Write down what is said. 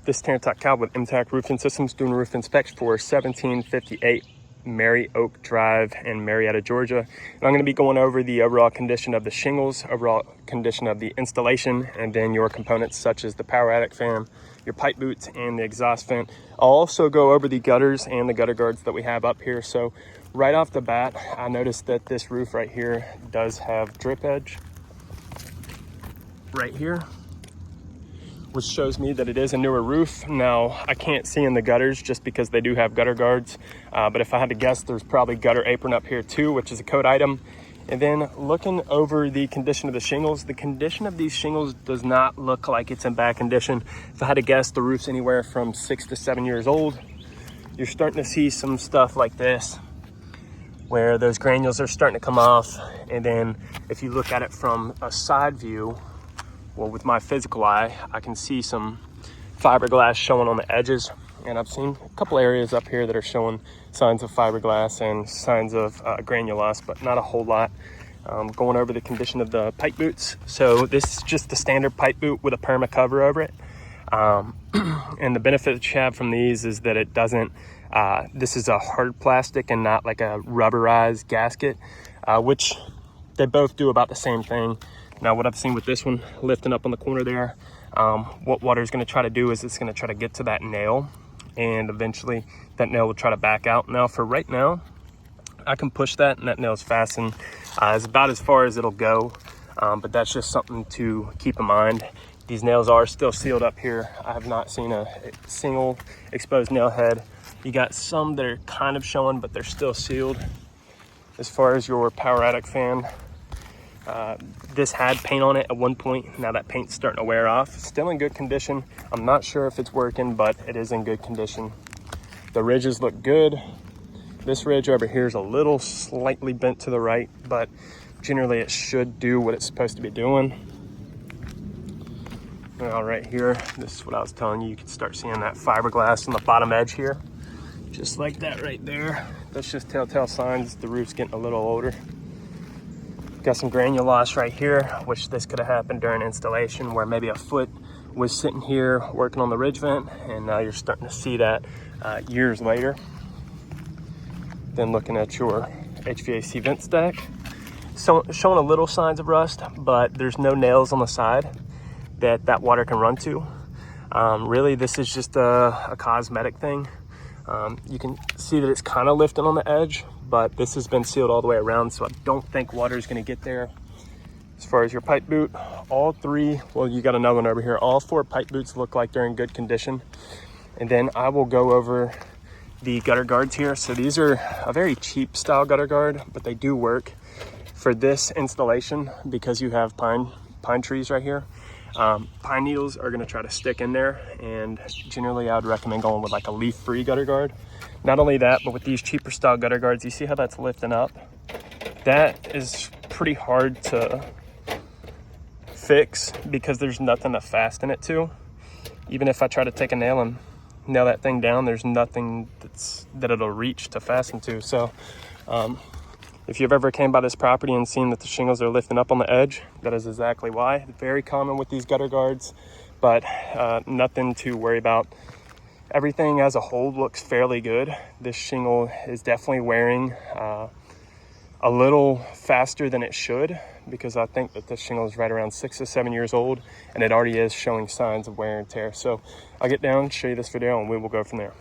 This is Terrence Cobb with MTAC Roofing Systems doing a roof inspection for 1758 Mary Oak Drive in Marietta, Georgia. And I'm going to be going over the overall condition of the shingles, overall condition of the installation, and then your components such as the power attic fan, your pipe boots, and the exhaust vent. I'll also go over the gutters and the gutter guards that we have up here. So right off the bat, I noticed that this roof right here does have drip edge right here, which shows me that it is a newer roof. Now, I can't see in the gutters just because they do have gutter guards, but if I had to guess, there's probably gutter apron up here too, which is a code item. And then looking over the condition of the shingles, the condition of these shingles does not look like it's in bad condition. If I had to guess, the roof's anywhere from 6 to 7 years old. You're starting to see some stuff like this, where those granules are starting to come off. And then if you look at it from a side view, well, with my physical eye, I can see some fiberglass showing on the edges. And I've seen a couple areas up here that are showing signs of fiberglass and signs of granule loss, but not a whole lot. Going over the condition of the pipe boots. So this is just the standard pipe boot with a perma cover over it. And the benefit that you have from these is that it doesn't, this is a hard plastic and not like a rubberized gasket, which they both do about the same thing. Now, what I've seen with this one lifting up on the corner there, what water is going to try to do is it's going to try to get to that nail, and eventually that nail will try to back out. Now, for right now, I can push that and that nail is fastened. It's about as far as it'll go, but that's just something to keep in mind. These nails are still sealed up here. I have not seen a single exposed nail head. You got some that are kind of showing, but they're still sealed. As far as your power attic fan, this had paint on it at one point. Now that paint's starting to wear off. Still in good condition. I'm not sure if it's working, but it is in good condition. The ridges look good. This ridge over here is a little slightly bent to the right, but generally it should do what it's supposed to be doing. Now right here, this is what I was telling you. You can start seeing that fiberglass on the bottom edge here. Just like that right there. That's just telltale signs the roof's getting a little older. Got some granule loss right here, which this could have happened during installation, where maybe a foot was sitting here working on the ridge vent, and now you're starting to see that years later. Then looking at your HVAC vent stack, so showing a little signs of rust, but there's no nails on the side that water can run to. Really, this is just a cosmetic thing. You can see that it's kind of lifting on the edge, but this has been sealed all the way around, so I don't think water is going to get there. As far as your pipe boot, all three, well, you got another one over here. All 4 pipe boots look like they're in good condition. And then I will go over the gutter guards here. So these are a very cheap style gutter guard, but they do work for this installation because you have pine trees right here. Pine needles are going to try to stick in there, and generally I would recommend going with like a leaf-free gutter guard. Not only that, but with these cheaper style gutter guards, you see how that's lifting up? That is pretty hard to fix because there's nothing to fasten it to. Even if I try to take a nail and nail that thing down, there's nothing that it'll reach to fasten to. So if you've ever came by this property and seen that the shingles are lifting up on the edge, that is exactly why. Very common with these gutter guards, but nothing to worry about. Everything as a whole looks fairly good. This shingle is definitely wearing a little faster than it should, because I think that this shingle is right around 6 to 7 years old, and it already is showing signs of wear and tear. So I'll get down, show you this video, and we will go from there.